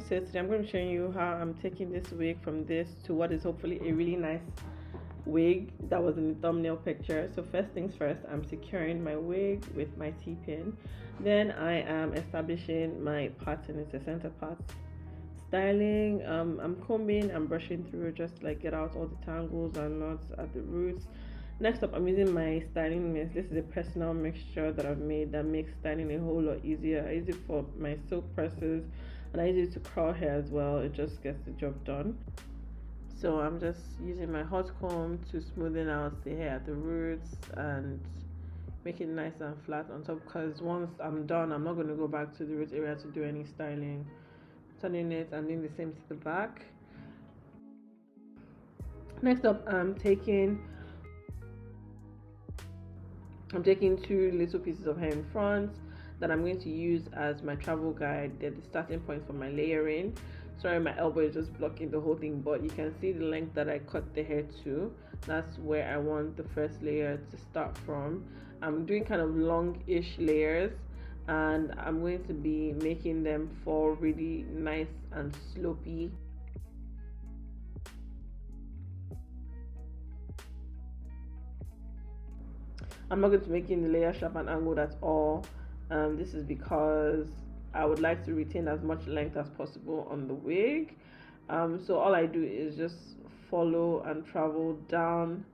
So today I'm going to show you how I'm taking this wig from this to what is hopefully a really nice wig that was in the thumbnail picture. So first things first, I'm securing my wig with my T-pin. Then I am establishing my pattern. It's a center part. Styling, I'm combing and brushing through, just like get out all the tangles and knots at the roots. Next up, I'm using my styling mist. This is a personal mixture that I've made that makes styling a whole lot easier. I use it for my silk presses and I use it to curl hair as well. It just gets the job done. So I'm just using my hot comb to smoothen out the hair at the roots and make it nice and flat on top, because once I'm done, I'm not going to go back to the root area to do any styling. Turning it and doing the same to the back. Next up, I'm taking 2 little pieces of hair in front that I'm going to use as my travel guide. They're the starting point for my layering. Sorry, my elbow is just blocking the whole thing, but you can see the length that I cut the hair to. That's where I want the first layer to start from. I'm doing kind of long-ish layers, and I'm going to be making them fall really nice and slopey. I'm not going to make the layer sharp and angled at all. This is because I would like to retain as much length as possible on the wig. So all I do is just follow and travel down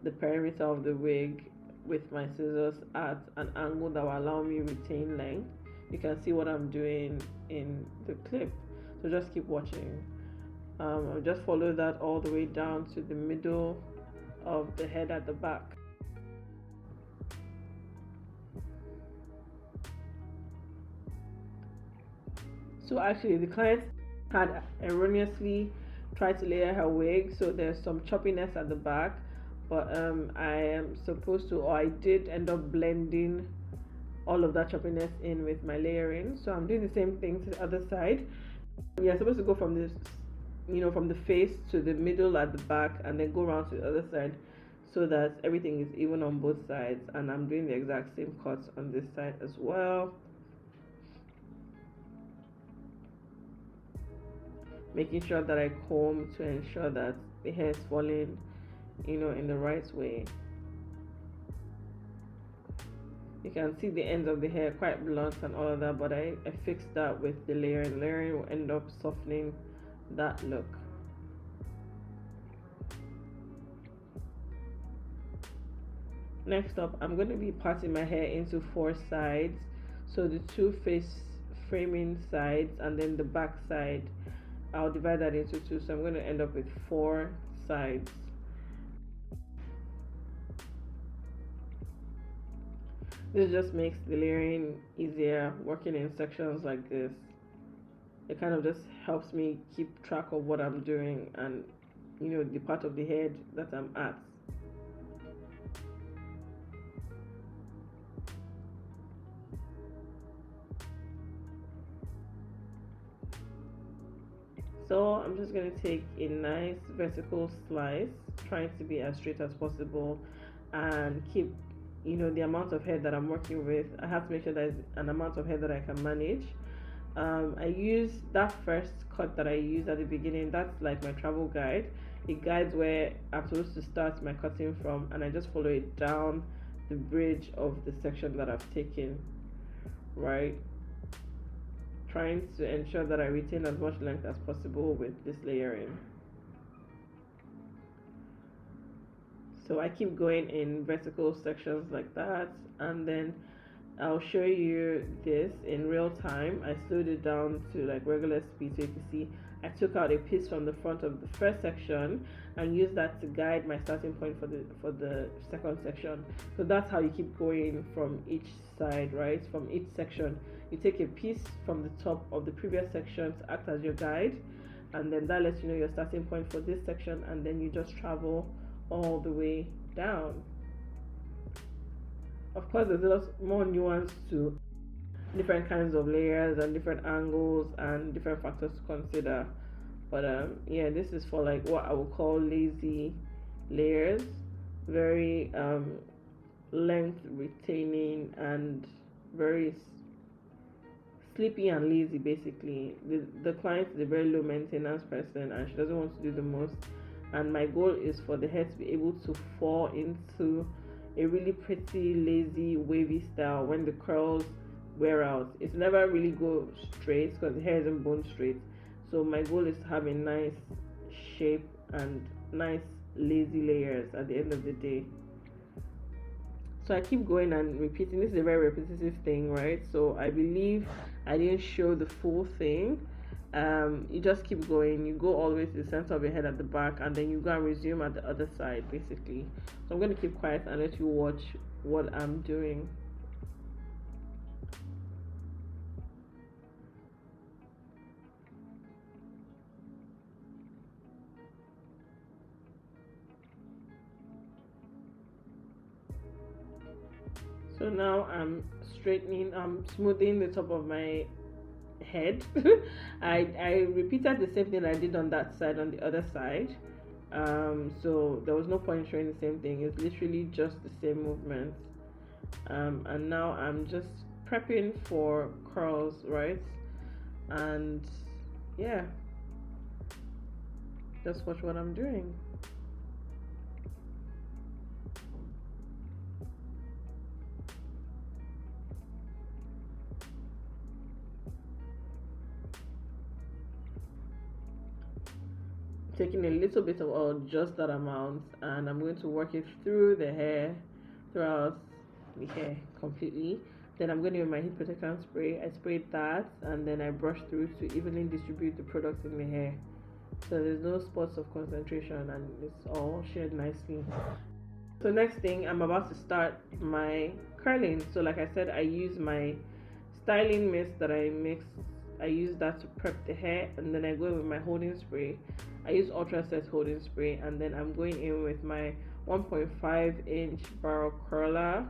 the perimeter of the wig with my scissors at an angle that will allow me retain length. You can see what I'm doing in the clip, so just keep watching. I'll just follow that all the way down to the middle of the head at the back. So actually the client had erroneously tried to layer her wig, so there's some choppiness at the back, but I am supposed to, or I did end up blending all of that choppiness in with my layering. So I'm doing the same thing to the other side. You're supposed to go from this, from the face to the middle at the back, and then go around to the other side so that everything is even on both sides. And I'm doing the exact same cuts on this side as well, making sure that I comb to ensure that the hair is falling, in the right way. You can see the ends of the hair quite blunt and all of that, but I fixed that with the layering. Layering will end up softening that look. Next up, I'm going to be parting my hair into 4 sides. So the 2 face framing sides and then the back side, I'll divide that into 2, so I'm going to end up with 4 sides. This just makes the layering easier working in sections like this. It kind of just helps me keep track of what I'm doing and the part of the head that I'm at. So I'm just going to take a nice vertical slice, trying to be as straight as possible and keep the amount of hair that I'm working with. I have to make sure there's an amount of hair that I can manage. I use that first cut that I used at the beginning. That's like my travel guide. It guides where I'm supposed to start my cutting from, and I just follow it down the bridge of the section that I've taken, right? Trying to ensure that I retain as much length as possible with this layering. So I keep going in vertical sections like that, and then I'll show you this in real time. I slowed it down to like regular speed so you can see I took out a piece from the front of the first section and used that to guide my starting point for the second section. So that's how you keep going from each side, right? From each section, you take a piece from the top of the previous section to act as your guide, and then that lets you know your starting point for this section, and then you just travel all the way down. Of course, there's a lot more nuance to different kinds of layers and different angles and different factors to consider, but yeah, this is for like what I would call lazy layers, very length retaining and very sleepy and lazy. Basically, the client is a very low maintenance person and she doesn't want to do the most. And my goal is for the hair to be able to fall into a really pretty, lazy, wavy style when the curls wear out. It's never really go straight because the hair isn't bone straight. So my goal is to have a nice shape and nice lazy layers at the end of the day. So I keep going and repeating. This is a very repetitive thing, right? So I believe I didn't show the full thing. You just keep going. You go all the way to the center of your head at the back, and then you go and resume at the other side, basically. So I'm going to keep quiet and let you watch what I'm doing. So now I'm smoothing the top of my head. I repeated the same thing I did on that side on the other side. So there was no point showing the same thing. It's literally just the same movements. And now I'm just prepping for curls, right? And yeah, just watch what I'm doing. Taking a little bit of oil, just that amount, and I'm going to work it through the hair, throughout the hair completely. Then I'm going to use my heat protectant spray. I sprayed that and then I brush through to evenly distribute the products in the hair, so there's no spots of concentration and it's all shared nicely. So next thing, I'm about to start my curling. So like I said, I use my styling mist that I mix. I use that to prep the hair, and then I go in with my holding spray. I use Ultra Set holding spray, and then I'm going in with my 1.5-inch barrel curler.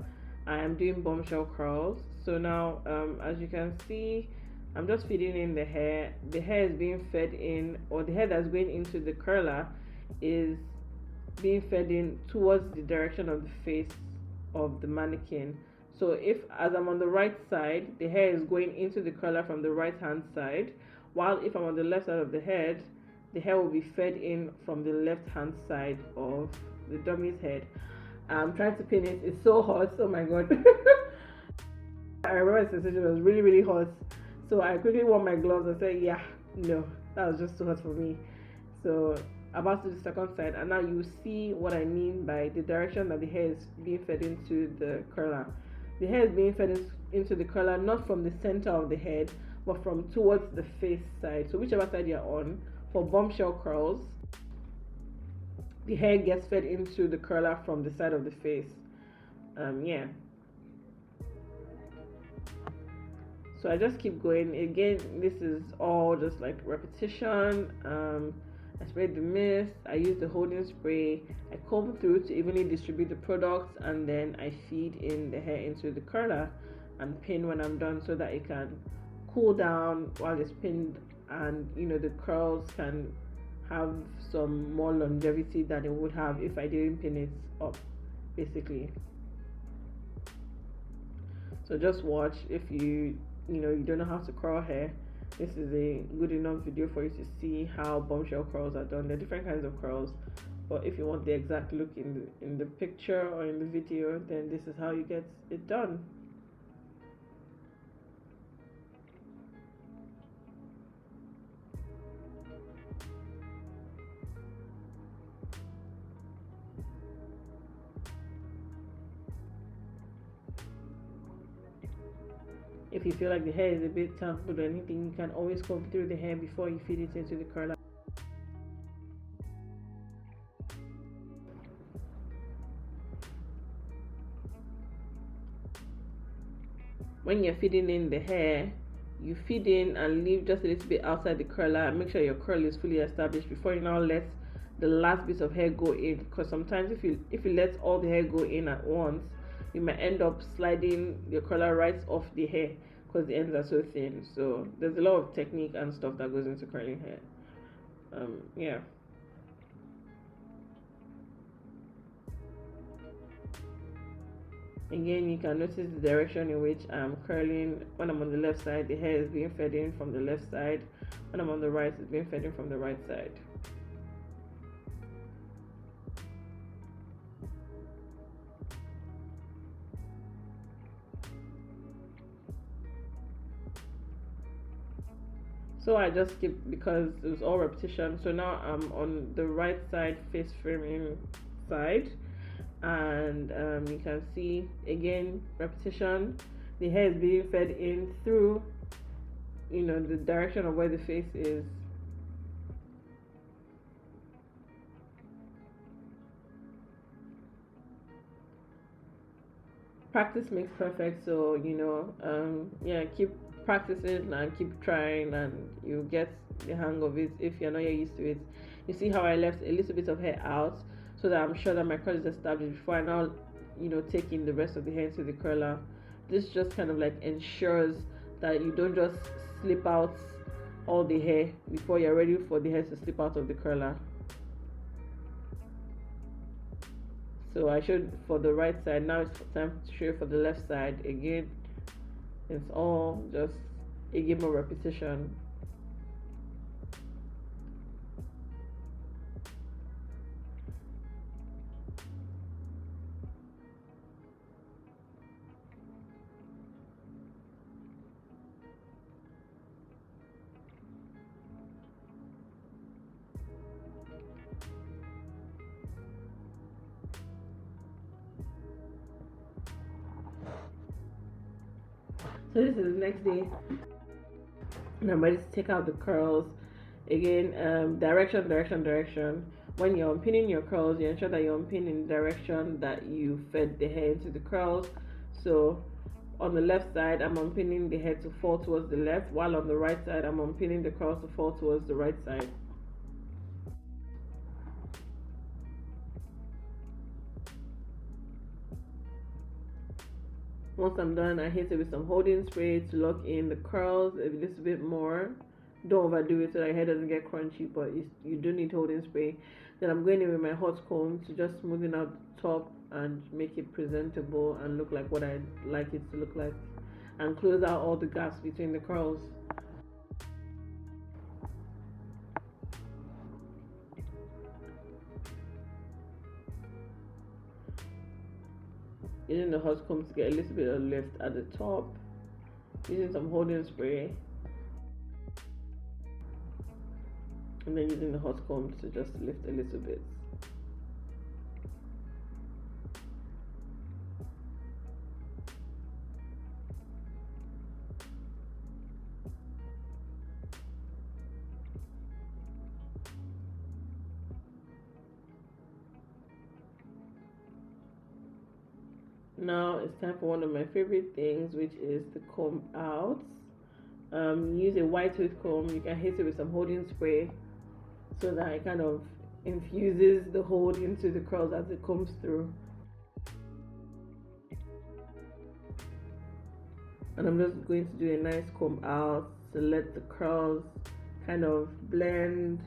I am doing bombshell curls. So now, as you can see, I'm just feeding in the hair. The hair is being fed in, or the hair that's going into the curler is being fed in towards the direction of the face of the mannequin. So if, as I'm on the right side, the hair is going into the curler from the right hand side, while if I'm on the left side of the head, the hair will be fed in from the left hand side of the dummy's head. I'm trying to pin it. It's so hot. Oh my god. I remember the sensation was really, really hot. So I quickly wore my gloves and said, yeah, no, that was just too hot for me. So about to the second side, and now you see what I mean by the direction that the hair is being fed into the curler. The hair is being fed into the curler not from the center of the head, but from towards the face side. So whichever side you're on, for bombshell curls, the hair gets fed into the curler from the side of the face. Yeah. So I just keep going. Again, this is all just like repetition. I sprayed the mist, I use the holding spray, I comb through to evenly distribute the products, and then I feed in the hair into the curler and pin when I'm done, so that it can cool down while it's pinned, and the curls can have some more longevity than it would have if I didn't pin it up, basically. So just watch. If you don't know how to curl hair, this is a good enough video for you to see how bombshell curls are done. There are different kinds of curls, but if you want the exact look in the picture or in the video, then this is how you get it done. If you feel like the hair is a bit tangled or anything, you can always comb through the hair before you feed it into the curler. When you're feeding in the hair, you feed in and leave just a little bit outside the curler, and make sure your curl is fully established before you now let the last bit of hair go in, because sometimes if you let all the hair go in at once, you might end up sliding your curler right off the hair because the ends are so thin. So there's a lot of technique and stuff that goes into curling hair. Yeah. Again, you can notice the direction in which I'm curling. When I'm on the left side, the hair is being fed in from the left side. When I'm on the right, it's being fed in from the right side. So I just keep, because it was all repetition. So now I'm on the right side face framing side, and you can see again repetition. The hair is being fed in through, the direction of where the face is. Practice makes perfect, so yeah, keep practicing and keep trying, and you get the hang of it if you're not yet used to it. You see how I left a little bit of hair out so that I'm sure that my curl is established before I now taking the rest of the hair into the curler. This just kind of like ensures that you don't just slip out all the hair before you're ready for the hair to slip out of the curler. So I showed for the right side. Now it's time to show for the left side. Again, it's all just a game of repetition. So this is the next day, and I'm ready to take out the curls. Again, direction. When you're unpinning your curls, you ensure that you're unpinning the direction that you fed the hair into the curls. So on the left side, I'm unpinning the hair to fall towards the left, while on the right side, I'm unpinning the curls to fall towards the right side. Once I'm done, I hit it with some holding spray to lock in the curls a little bit more. Don't overdo it so that your hair doesn't get crunchy, but you do need holding spray. Then I'm going in with my hot comb to just smoothen out the top and make it presentable and look like what I like it to look like, and close out all the gaps between the curls. Using the hot comb to get a little bit of lift at the top, using some holding spray, and then using the hot comb to just lift a little bit. Now it's time for one of my favorite things, which is the comb out. Use a white tooth comb. You can hit it with some holding spray so that it kind of infuses the hold into the curls as it comes through. And I'm just going to do a nice comb out to let the curls kind of blend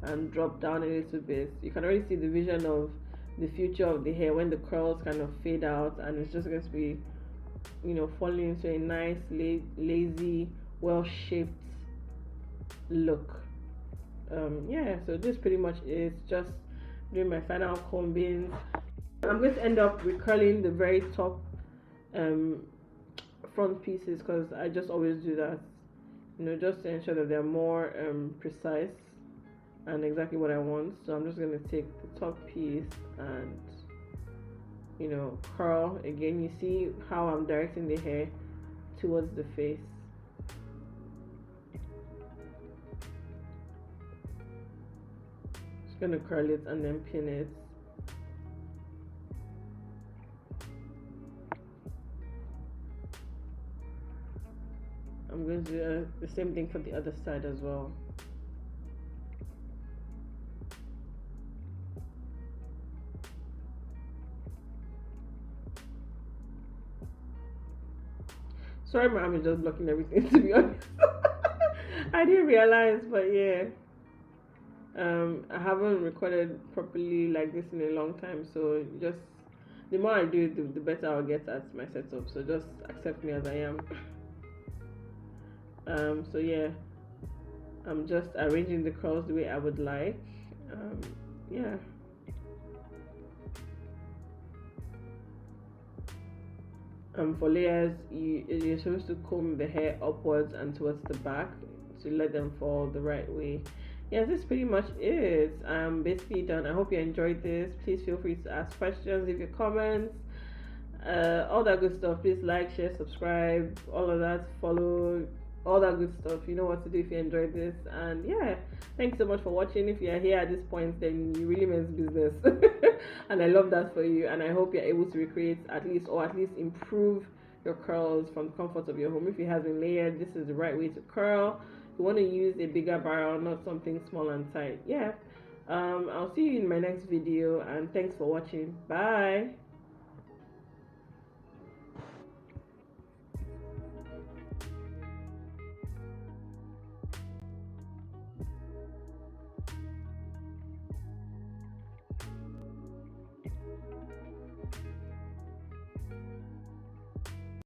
and drop down a little bit. You can already see the vision of the future of the hair when the curls kind of fade out, and it's just going to be falling into a nice lazy, well shaped look. Yeah, so this pretty much is just doing my final combing. I'm going to end up recurling the very top front pieces, because I just always do that, just to ensure that they're more precise and exactly what I want. So I'm just going to take the top piece and curl. Again, you see how I'm directing the hair towards the face. Just going to curl it and then pin it. I'm going to do the same thing for the other side as well. Sorry, my arm is just blocking everything, to be honest. I didn't realize, but yeah. I haven't recorded properly like this in a long time, so just the more I do it, the better I'll get at my setup. So just accept me as I am. So yeah, I'm just arranging the curls the way I would like. Yeah. For layers, you're supposed to comb the hair upwards and towards the back to let them fall the right way. Yes, this is pretty much it. I'm basically done. I hope you enjoyed this. Please feel free to ask questions, leave your comments, all that good stuff. Please like, share, subscribe, all of that. Follow, all that good stuff. You know what to do if you enjoyed this. And yeah, thanks so much for watching. If you're here at this point, then you really meant business. And I love that for you. And I hope you're able to recreate at least, or at least improve your curls from the comfort of your home. If it has been layered, this is the right way to curl. You want to use a bigger barrel, not something small and tight. Yeah. I'll see you in my next video, and thanks for watching. Bye.